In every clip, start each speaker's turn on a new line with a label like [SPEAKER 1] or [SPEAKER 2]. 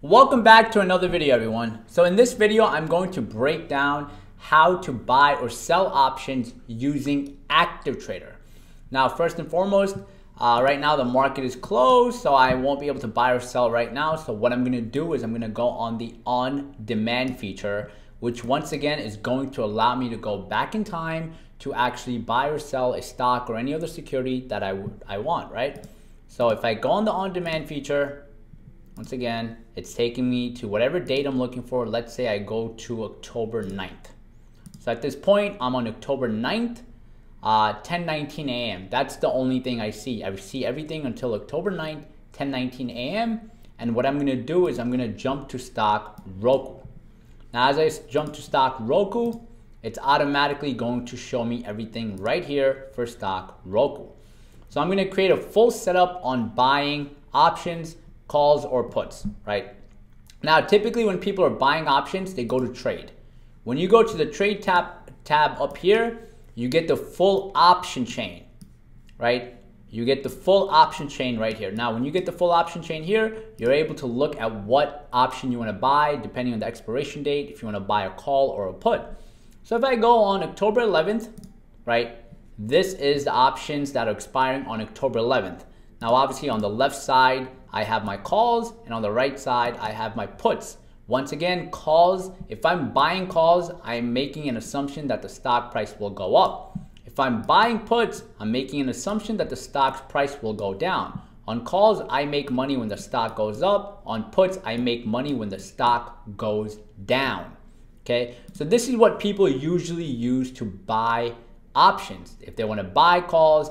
[SPEAKER 1] Welcome back to another video, everyone. So in this video, I'm going to break down how to buy or sell options using ActiveTrader. Now, first and foremost, right now the market is closed, so I won't be able to buy or sell right now. So what I'm going to do is I'm going to go on the on-demand feature, which once again is going to allow me to go back in time to actually buy or sell a stock or any other security that I want, right? So if I go on the on-demand feature, once again, it's taking me to whatever date I'm looking for. Let's say I go to October 9th. So at this point, I'm on October 9th, 10:19 a.m. That's the only thing I see. I see everything until October 9th, 10:19 a.m. And what I'm gonna do is I'm gonna jump to stock Roku. Now, as I jump to stock Roku, it's automatically going to show me everything right here for stock Roku. So I'm gonna create a full setup on buying options, calls, or puts, right? Now, typically when people are buying options, they go to trade. When you go to the trade tab up here, you get the full option chain, right? You get the full option chain right here. Now, when you get the full option chain here, you're able to look at what option you want to buy, depending on the expiration date, if you want to buy a call or a put. So if I go on October 11th, right, this is the options that are expiring on October 11th. Now, obviously on the left side, I have my calls, and on the right side, I have my puts. Once again, calls, if I'm buying calls, I'm making an assumption that the stock price will go up. If I'm buying puts, I'm making an assumption that the stock's price will go down. On calls, I make money when the stock goes up. On puts, I make money when the stock goes down. Okay, so this is what people usually use to buy options. If they want to buy calls,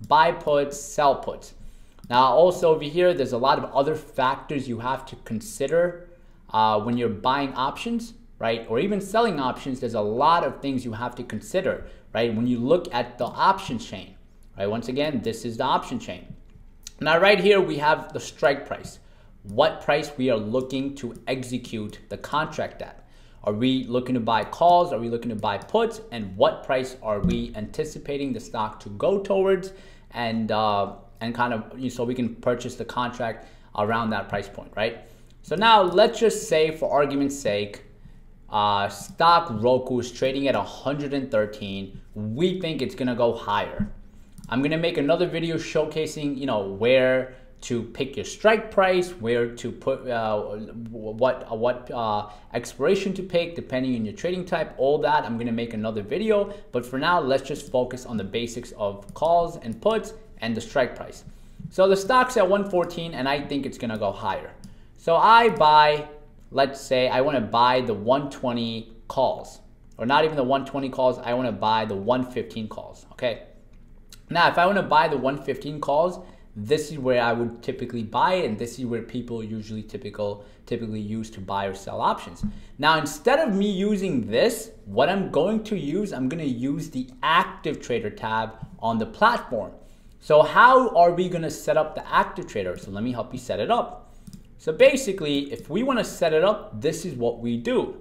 [SPEAKER 1] buy puts, sell puts. Now, also over here, there's a lot of other factors you have to consider when you're buying options, right? Or even selling options. There's a lot of things you have to consider, right? When you look at the option chain, right? Once again, this is the option chain. Now, right here, we have the strike price. What price we are looking to execute the contract at. Are we looking to buy calls? Are we looking to buy puts? And what price are we anticipating the stock to go towards? And kind of, so we can purchase the contract around that price point, right? So now let's just say, for argument's sake, stock Roku is trading at 113. We think it's gonna go higher. I'm gonna make another video showcasing, where to pick your strike price, where to put what expiration to pick depending on your trading type. All that I'm gonna make another video, but for now, let's just focus on the basics of calls and puts and the strike price. So the stock's at 114 and I think it's gonna go higher. So I buy, let's say I wanna buy the 120 calls, or not even the 120 calls, I wanna buy the 115 calls, okay? Now, if I wanna buy the 115 calls, this is where I would typically buy it, and this is where people usually typically use to buy or sell options. Now, instead of me using this, what I'm going to use the ActiveTrader tab on the platform. So how are we gonna set up the ActiveTrader? So let me help you set it up. So basically, if we wanna set it up, this is what we do.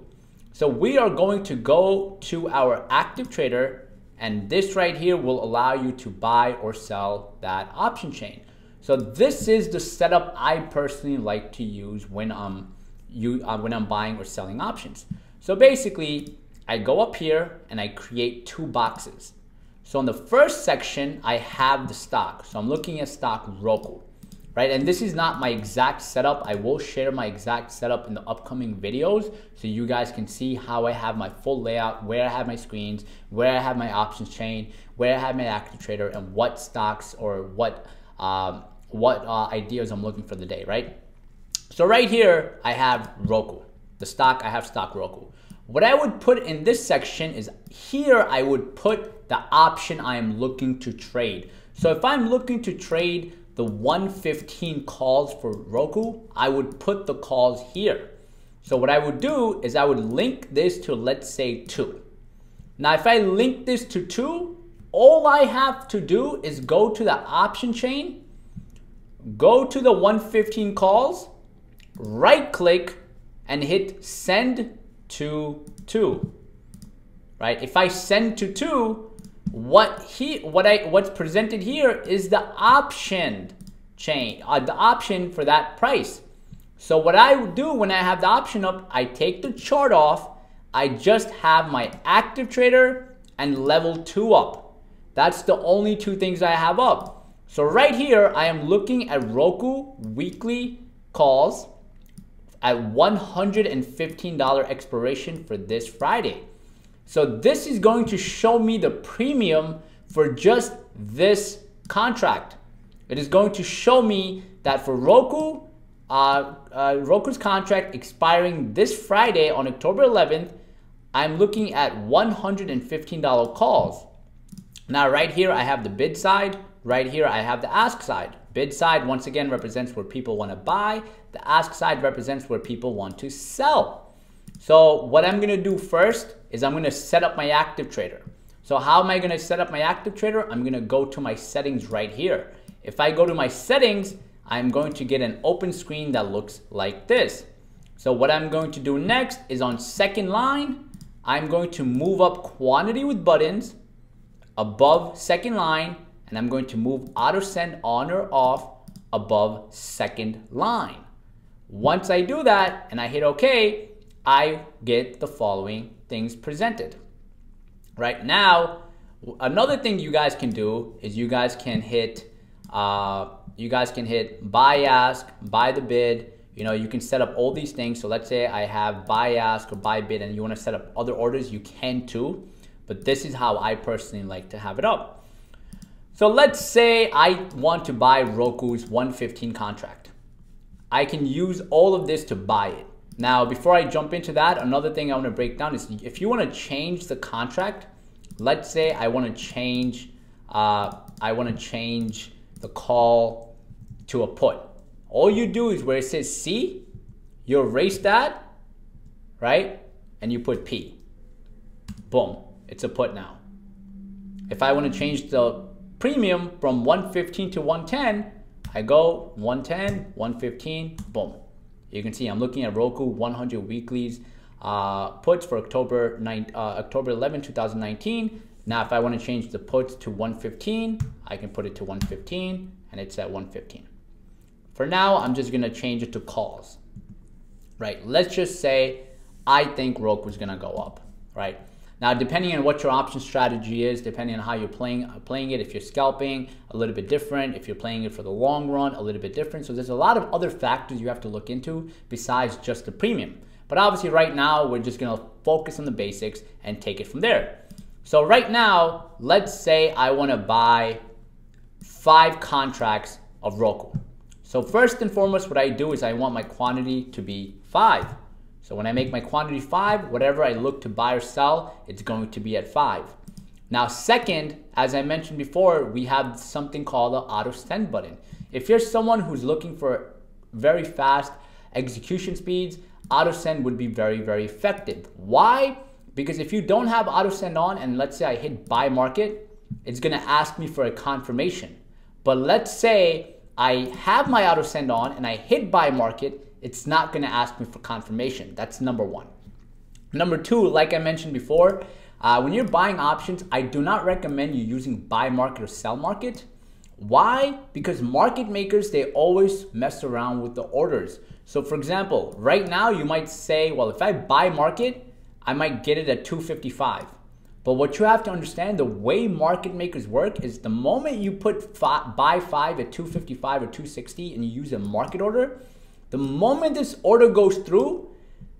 [SPEAKER 1] So we are going to go to our ActiveTrader, and this right here will allow you to buy or sell that option chain. So this is the setup I personally like to use when I'm buying or selling options. So basically, I go up here and I create two boxes. So in the first section, I have the stock. So I'm looking at stock Roku, right? And this is not my exact setup. I will share my exact setup in the upcoming videos so you guys can see how I have my full layout, where I have my screens, where I have my options chain, where I have my ActiveTrader, and what stocks or what ideas I'm looking for the day, right? So right here, I have Roku, the stock, I have stock Roku. What I would put in this section is here I would put the option I am looking to trade. So if I'm looking to trade the 115 calls for Roku, I would put the calls here. So what I would do is I would link this to, let's say, 2. Now, if I link this to 2, all I have to do is go to the option chain, go to the 115 calls, right click, and hit send to 2, right? If I send to 2, what's presented here is the option chain, the option for that price. So what I do when I have the option up, I take the chart off, I just have my active trader and level 2 up. That's the only two things I have up. So right here, I am looking at Roku weekly calls at $115 expiration for this Friday. So this is going to show me the premium for just this contract. It is going to show me that for Roku, Roku's contract expiring this Friday on October 11th, I'm looking at $115 calls. Now right here, I have the bid side. Right here, I have the ask side. Bid side, once again, represents where people want to buy. The ask side represents where people want to sell. So what I'm going to do first is I'm going to set up my active trader. So how am I going to set up my active trader? I'm going to go to my settings right here. If I go to my settings, I'm going to get an open screen that looks like this. So what I'm going to do next is on second line, I'm going to move up quantity with buttons above second line, and I'm going to move auto send on or off above second line. Once I do that and I hit OK, I get the following things presented. Right now, another thing you guys can do is you guys can hit buy ask, buy the bid. You know, you can set up all these things. So let's say I have buy ask or buy bid and you want to set up other orders, you can too. But this is how I personally like to have it up. So let's say I want to buy Roku's 115 contract. I can use all of this to buy it. Now, before I jump into that, another thing I want to break down is if you want to change the contract, let's say I want to change the call to a put. All you do is where it says C, you erase that, right? And you put P. Boom, it's a put now. If I want to change the premium from 115 to 110, I go 110, 115, boom. You can see I'm looking at Roku 100 weeklies puts for October 11, 2019. Now, if I want to change the puts to 115, I can put it to 115 and it's at 115. For now, I'm just going to change it to calls, right? Let's just say I think Roku's going to go up, right? Now, depending on what your option strategy is, depending on how you're playing it, if you're scalping, a little bit different. If you're playing it for the long run, a little bit different. So there's a lot of other factors you have to look into besides just the premium. But obviously right now, we're just gonna focus on the basics and take it from there. So right now, let's say I wanna buy 5 contracts of Roku. So first and foremost, what I do is I want my quantity to be 5. So when I make my quantity 5, whatever I look to buy or sell, it's going to be at 5. Now, second, as I mentioned before, we have something called the auto send button. If you're someone who's looking for very fast execution speeds, auto send would be very, very effective. Why? Because if you don't have auto send on, and let's say I hit buy market, it's gonna ask me for a confirmation. But let's say I have my auto send on and I hit buy market, it's not going to ask me for confirmation. That's number 1. Number 2, like I mentioned before, when you're buying options, I do not recommend you using buy market or sell market. Why? Because market makers, they always mess around with the orders. So for example, right now you might say, well, if I buy market, I might get it at 255. But what you have to understand, the way market makers work is the moment you put buy 5 at 255 or 260 and you use a market order, the moment this order goes through,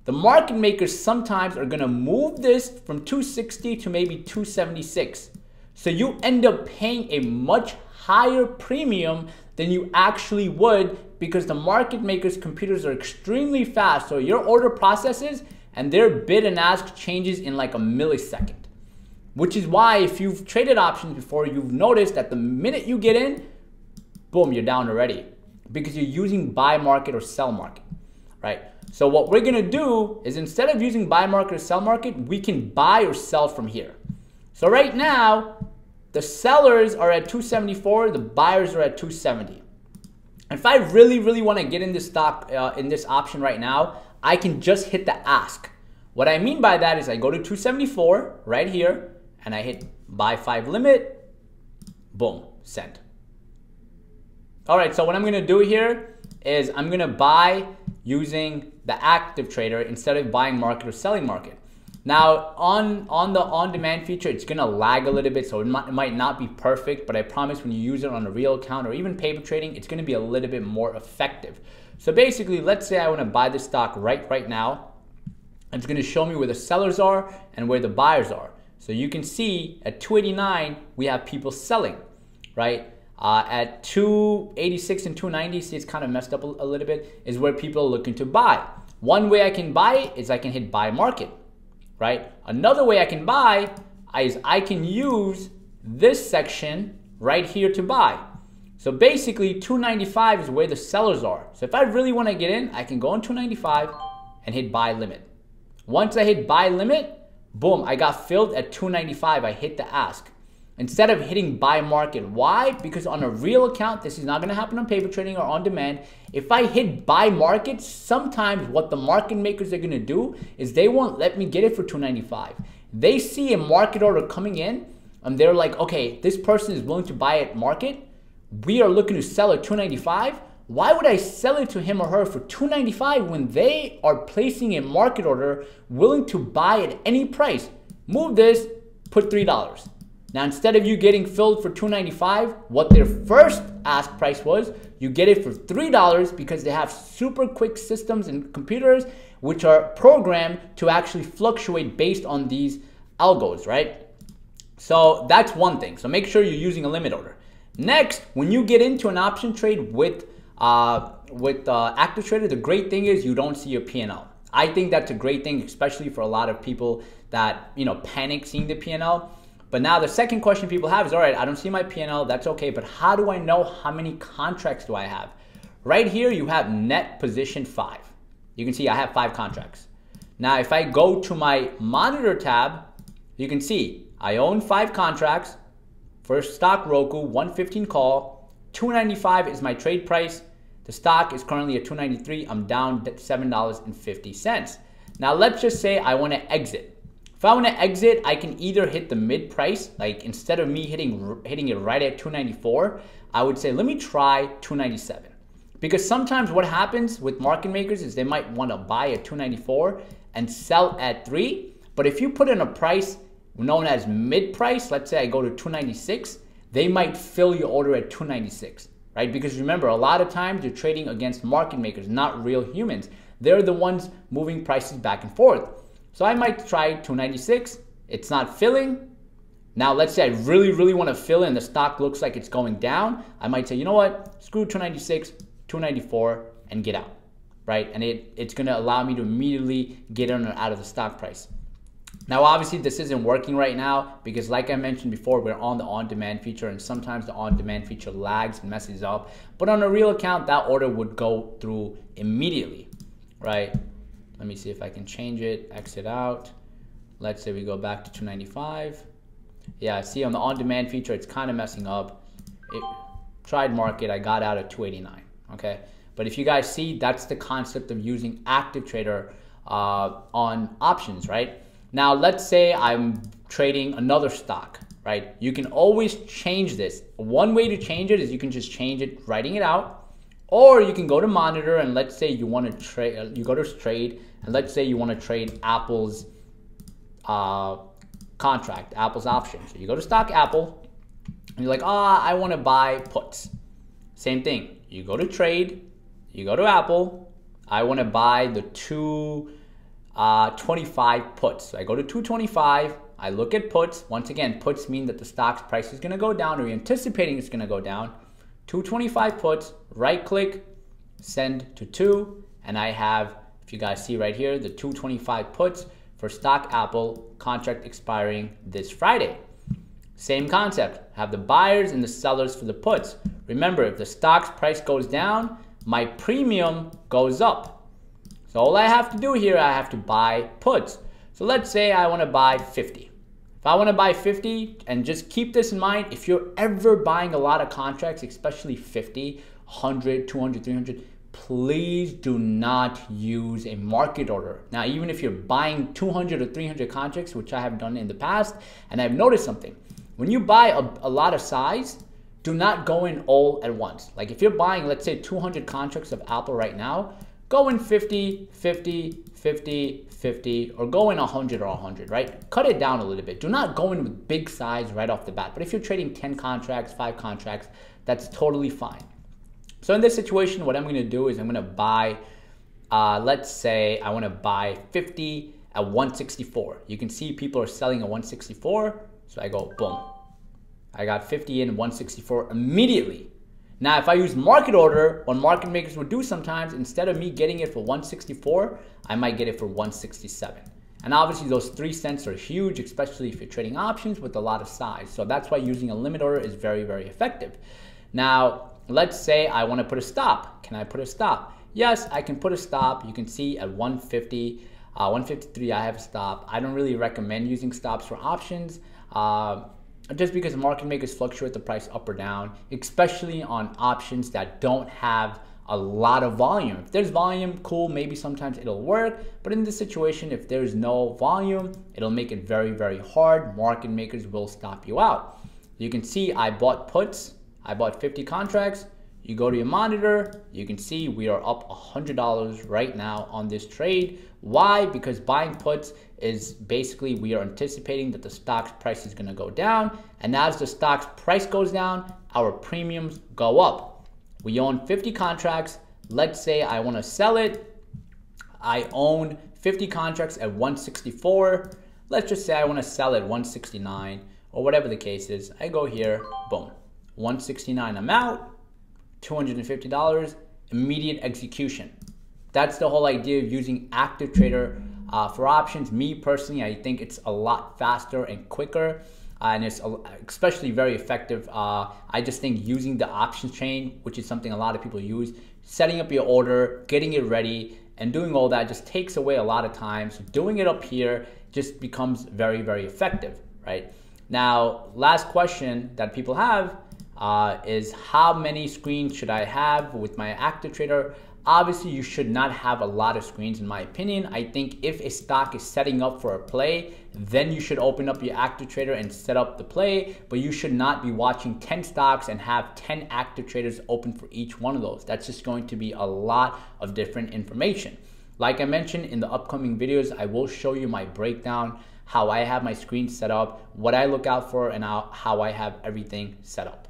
[SPEAKER 1] the market makers sometimes are gonna move this from 260 to maybe 276. So you end up paying a much higher premium than you actually would because the market makers' computers are extremely fast. So your order processes and their bid and ask changes in like a millisecond. Which is why if you've traded options before, you've noticed that the minute you get in, boom, you're down already. Because you're using buy market or sell market, right? So what we're gonna do is instead of using buy market or sell market, we can buy or sell from here. So right now, the sellers are at 274, the buyers are at 270. If I really, really wanna get in this stock, in this option right now, I can just hit the ask. What I mean by that is I go to 274 right here and I hit buy 5 limit, boom, send. All right, so what I'm gonna do here is I'm gonna buy using the active trader instead of buying market or selling market. Now on the on-demand feature, it's gonna lag a little bit, so it might not be perfect, but I promise when you use it on a real account or even paper trading, it's gonna be a little bit more effective. So basically, let's say I wanna buy this stock right now. It's gonna show me where the sellers are and where the buyers are. So you can see at 289, we have people selling, right? At 286 and 290, see it's kind of messed up a little bit, is where people are looking to buy. One way I can buy it is I can hit buy market, right? Another way I can buy is I can use this section right here to buy. So basically 295 is where the sellers are. So if I really want to get in, I can go on 295 and hit buy limit. Once I hit buy limit, boom, I got filled at 295. I hit the ask instead of hitting buy market. Why? Because on a real account, this is not going to happen on paper trading or on demand. If I hit buy market, sometimes what the market makers are going to do is they won't let me get it for 295. They see a market order coming in and they're like, okay, this person is willing to buy at market. We are looking to sell at 295. Why would I sell it to him or her for 295 when they are placing a market order willing to buy at any price? Move this, put $3. Now, instead of you getting filled for $295, what their first ask price was, you get it for $3 because they have super quick systems and computers which are programmed to actually fluctuate based on these algos, right? So that's one thing. So make sure you're using a limit order. Next, when you get into an option trade with active trader, the great thing is you don't see your P&L. I think that's a great thing, especially for a lot of people that panic seeing the P&L. But now the second question people have is, all right, I don't see my P&L, that's okay, but how do I know how many contracts do I have? Right here, you have net position 5. You can see I have 5 contracts. Now, if I go to my monitor tab, you can see I own 5 contracts. First stock Roku, 115 call, 295 is my trade price. The stock is currently at 293. I'm down $7.50. Now, let's just say I want to exit. If I want to exit, I can either hit the mid price, like instead of me hitting it right at 294, I would say, let me try 297. Because sometimes what happens with market makers is they might want to buy at 294 and sell at 3. But if you put in a price known as mid price, let's say I go to 296, they might fill your order at 296, right? Because remember, a lot of times you're trading against market makers, not real humans. They're the ones moving prices back and forth. So I might try 296. It's not filling. Now, let's say I really want to fill in. The stock looks like it's going down. I might say, you know what? Screw 296, 294, and get out, right? And it's going to allow me to immediately get in or out of the stock price. Now, obviously, this isn't working right now because like I mentioned before, we're on the on-demand feature and sometimes the on-demand feature lags and messes up. But on a real account, that order would go through immediately, right? Let me see if I can change it, exit out. Let's say we go back to 295. Yeah, see on the on-demand feature, it's kind of messing up. Tried market, I got out at 289, okay? But if you guys see, that's the concept of using active trader on options, right? Now, let's say I'm trading another stock, right? You can always change this. One way to change it is you can just change it, writing it out. Or you can go to monitor and let's say you want to trade, you go to trade and let's say you want to trade Apple's contract, Apple's option. So you go to stock Apple and you're like, I want to buy puts. Same thing. You go to trade, you go to Apple. I want to buy the 225 puts. So I go to 225. I look at puts. Once again, puts mean that the stock's price is going to go down or you're anticipating it's going to go down. 225 puts, right click, send to 2, and I have, if you guys see right here, the 225 puts for stock Apple, contract expiring this Friday. Same concept, have the buyers and the sellers for the puts. Remember, if the stock's price goes down, my premium goes up. So all I have to do here, I have to buy puts. So let's say I want to buy 50. If I want to buy 50, and just keep this in mind, if you're ever buying a lot of contracts, especially 50, 100, 200, 300, please do not use a market order. Now, even if you're buying 200 or 300 contracts, which I have done in the past, and I've noticed something. When you buy a lot of size, do not go in all at once. Like if you're buying, let's say 200 contracts of Apple right now, go in 50, 50, 50, 50, or go in 100 or 100, right? Cut it down a little bit. Do not go in with big size right off the bat. But if you're trading 10 contracts, 5 contracts, that's totally fine. So in this situation, what I'm gonna do is I'm gonna buy, let's say I wanna buy 50 at 164. You can see people are selling at 164. So I go, boom. I got 50 in 164 immediately. Now, if I use market order, what market makers would do sometimes, instead of me getting it for 164, I might get it for 167. And obviously those 3 cents are huge, especially if you're trading options with a lot of size. So that's why using a limit order is very, very effective. Now, let's say I want to put a stop. Can I put a stop? Yes, I can put a stop. You can see at 150, 153, I have a stop. I don't really recommend using stops for options. Just because market makers fluctuate the price up or down, especially on options that don't have a lot of volume. If there's volume, cool, maybe sometimes it'll work, but in this situation, if there's no volume, it'll make it very, very hard. Market makers will stop you out. You can see I bought puts, I bought 50 contracts. You go to your monitor, you can see we are up $100 right now on this trade. Why? Because buying puts is basically we are anticipating that the stock's price is gonna go down, and as the stock's price goes down, our premiums go up. We own 50 contracts. Let's say I wanna sell it. I own 50 contracts at 164. Let's just say I wanna sell at 169 or whatever the case is. I go here, boom, 169, I'm out. $250, immediate execution. That's the whole idea of using active trader for options. Me personally, I think it's a lot faster and quicker, and it's especially very effective. I just think using the options chain, which is something a lot of people use, setting up your order, getting it ready, and doing all that just takes away a lot of time. So doing it up here just becomes very, very effective, right? Now, last question that people have is how many screens should I have with my active trader? Obviously, you should not have a lot of screens in my opinion. I think if a stock is setting up for a play, then you should open up your active trader and set up the play, but you should not be watching 10 stocks and have 10 active traders open for each one of those. That's just going to be a lot of different information. Like I mentioned in the upcoming videos, I will show you my breakdown, how I have my screen set up, what I look out for, and how I have everything set up.